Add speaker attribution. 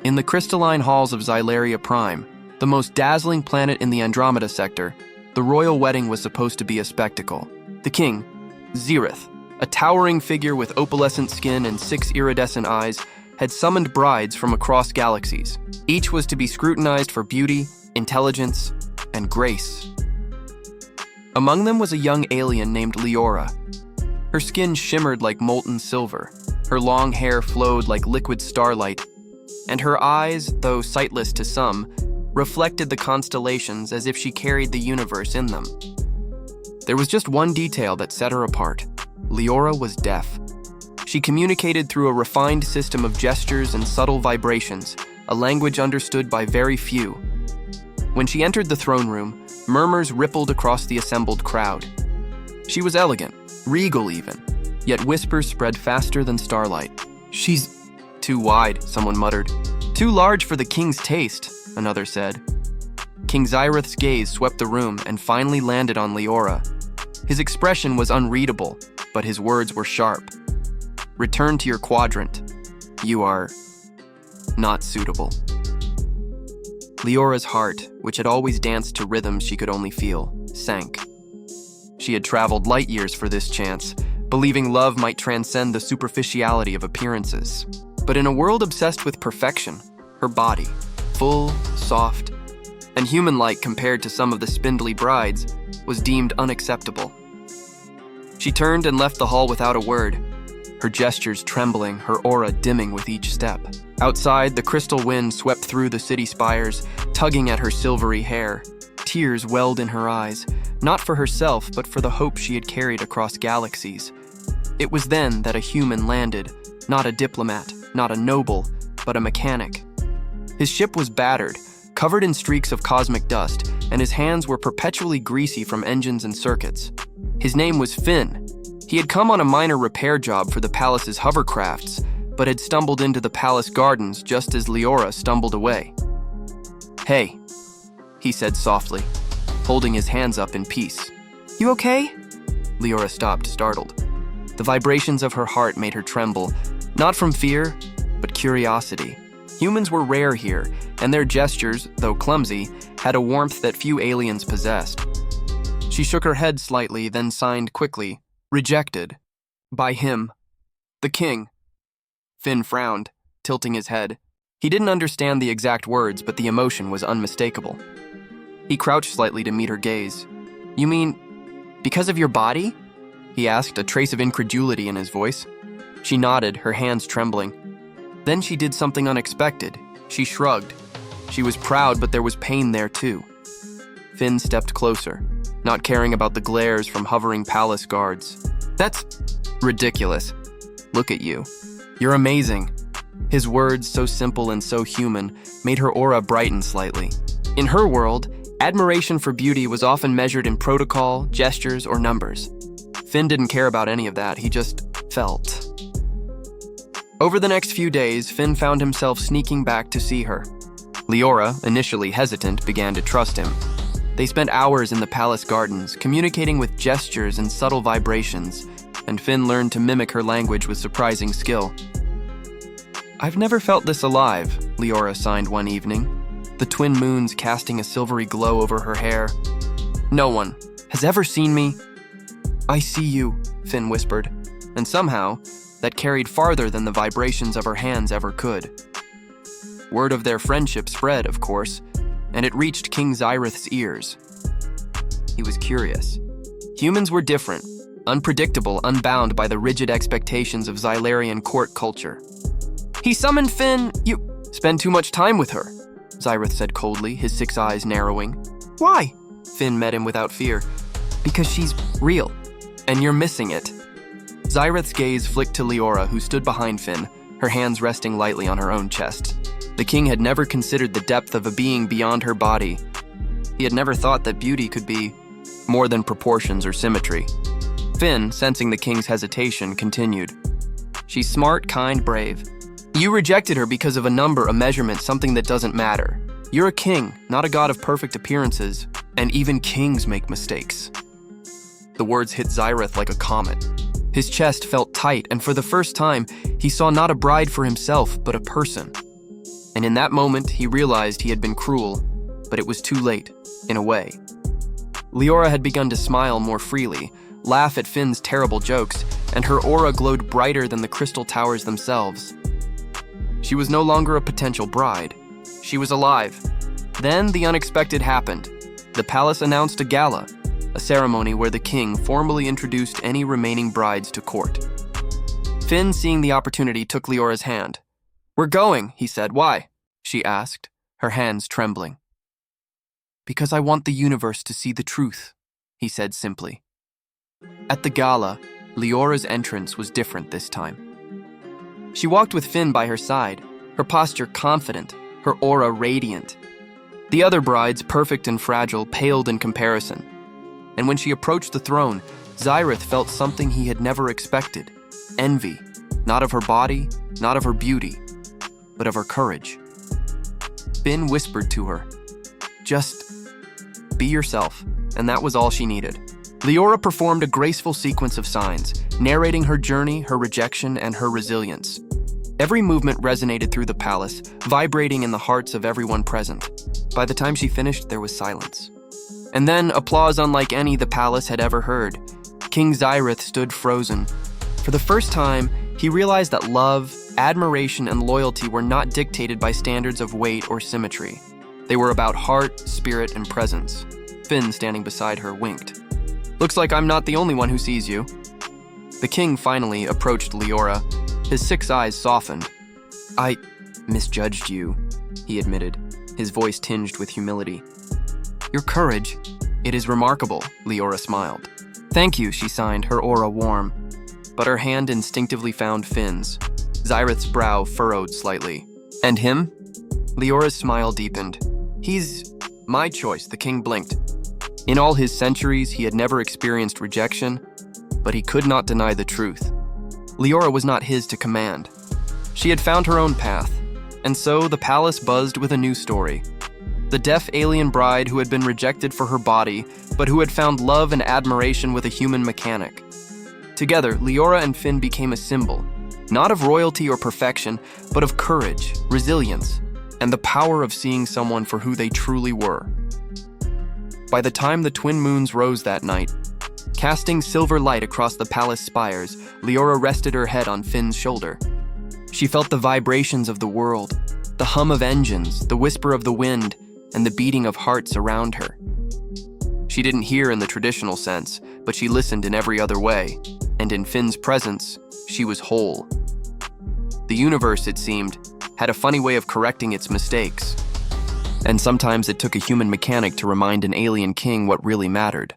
Speaker 1: In the crystalline halls of Xylaria Prime, the most dazzling planet in the Andromeda sector, the royal wedding was supposed to be a spectacle. The king, Xerath, a towering figure with opalescent skin and 6 iridescent eyes, had summoned brides from across galaxies. Each was to be scrutinized for beauty, intelligence, and grace. Among them was a young alien named Leora. Her skin shimmered like molten silver, her long hair flowed like liquid starlight, and her eyes, though sightless to some, reflected the constellations as if she carried the universe in them. There was just one detail that set her apart. Leora was deaf. She communicated through a refined system of gestures and subtle vibrations, a language understood by very few. When she entered the throne room, murmurs rippled across the assembled crowd. She was elegant, regal even, yet whispers spread faster than starlight. "She's too wide," someone muttered. "Too large for the king's taste," another said. King Xerath's gaze swept the room and finally landed on Leora. His expression was unreadable, but his words were sharp. "Return to your quadrant. You are not suitable." Leora's heart, which had always danced to rhythms she could only feel, sank. She had traveled light years for this chance, believing love might transcend the superficiality of appearances. But in a world obsessed with perfection, her body, full, soft, and human-like compared to some of the spindly brides, was deemed unacceptable. She turned and left the hall without a word, her gestures trembling, her aura dimming with each step. Outside, the crystal wind swept through the city spires, tugging at her silvery hair. Tears welled in her eyes, not for herself, but for the hope she had carried across galaxies. It was then that a human landed, not a diplomat, not a noble, but a mechanic. His ship was battered, covered in streaks of cosmic dust, and his hands were perpetually greasy from engines and circuits. His name was Finn. He had come on a minor repair job for the palace's hovercrafts, but had stumbled into the palace gardens just as Leora stumbled away. "Hey," he said softly, holding his hands up in peace. "You okay?" Leora stopped, startled. The vibrations of her heart made her tremble, not from fear, but curiosity. Humans were rare here, and their gestures, though clumsy, had a warmth that few aliens possessed. She shook her head slightly, then signed quickly, "Rejected. By him. The king." Finn frowned, tilting his head. He didn't understand the exact words, but the emotion was unmistakable. He crouched slightly to meet her gaze. "You mean, because of your body?" he asked, a trace of incredulity in his voice. She nodded, her hands trembling. Then she did something unexpected. She shrugged. She was proud, but there was pain there too. Finn stepped closer, not caring about the glares from hovering palace guards. "That's ridiculous. Look at you. You're amazing." His words, so simple and so human, made her aura brighten slightly. In her world, admiration for beauty was often measured in protocol, gestures, or numbers. Finn didn't care about any of that, he just felt. Over the next few days, Finn found himself sneaking back to see her. Leora, initially hesitant, began to trust him. They spent hours in the palace gardens, communicating with gestures and subtle vibrations, and Finn learned to mimic her language with surprising skill. "I've never felt this alive," Leora signed one evening, the twin moons casting a silvery glow over her hair. "No one has ever seen me." "I see you," Finn whispered, and somehow, that carried farther than the vibrations of her hands ever could. Word of their friendship spread, of course, and it reached King Xerath's ears. He was curious. Humans were different, unpredictable, unbound by the rigid expectations of Xylarian court culture. "He summoned Finn, you spend too much time with her," Xerath said coldly, his 6 eyes narrowing. "Why?" Finn met him without fear. "Because she's real, and you're missing it." Xerath's gaze flicked to Leora, who stood behind Finn, her hands resting lightly on her own chest. The king had never considered the depth of a being beyond her body. He had never thought that beauty could be more than proportions or symmetry. Finn, sensing the king's hesitation, continued. "She's smart, kind, brave. You rejected her because of a number, a measurement, something that doesn't matter. You're a king, not a god of perfect appearances, and even kings make mistakes." The words hit Xerath like a comet. His chest felt tight, and for the first time, he saw not a bride for himself, but a person. And in that moment, he realized he had been cruel, but it was too late, in a way. Leora had begun to smile more freely, laugh at Finn's terrible jokes, and her aura glowed brighter than the crystal towers themselves. She was no longer a potential bride. She was alive. Then the unexpected happened. The palace announced a gala, a ceremony where the king formally introduced any remaining brides to court. Finn, seeing the opportunity, took Leora's hand. "We're going," he said. "Why?" she asked, her hands trembling. "Because I want the universe to see the truth," he said simply. At the gala, Leora's entrance was different this time. She walked with Finn by her side, her posture confident, her aura radiant. The other brides, perfect and fragile, paled in comparison. And when she approached the throne, Xyrath felt something he had never expected. Envy, not of her body, not of her beauty, but of her courage. Finn whispered to her, "Just be yourself," and that was all she needed. Leora performed a graceful sequence of signs, narrating her journey, her rejection, and her resilience. Every movement resonated through the palace, vibrating in the hearts of everyone present. By the time she finished, there was silence. And then, applause unlike any the palace had ever heard. King Xyrath stood frozen. For the first time, he realized that love, admiration, and loyalty were not dictated by standards of weight or symmetry. They were about heart, spirit, and presence. Finn, standing beside her, winked. "Looks like I'm not the only one who sees you." The king finally approached Leora. His 6 eyes softened. "I misjudged you," he admitted, his voice tinged with humility. "Your courage, it is remarkable," Leora smiled. "Thank you," she signed, her aura warm. But her hand instinctively found Finn's. Xyrath's brow furrowed slightly. "And him?" Leora's smile deepened. "He's my choice," the king blinked. In all his centuries, he had never experienced rejection, but he could not deny the truth. Leora was not his to command. She had found her own path, and so the palace buzzed with a new story. The deaf alien bride who had been rejected for her body, but who had found love and admiration with a human mechanic. Together, Leora and Finn became a symbol, not of royalty or perfection, but of courage, resilience, and the power of seeing someone for who they truly were. By the time the twin moons rose that night, casting silver light across the palace spires, Leora rested her head on Finn's shoulder. She felt the vibrations of the world, the hum of engines, the whisper of the wind, and the beating of hearts around her. She didn't hear in the traditional sense, but she listened in every other way, and in Finn's presence, she was whole. The universe, it seemed, had a funny way of correcting its mistakes. And sometimes it took a human mechanic to remind an alien king what really mattered.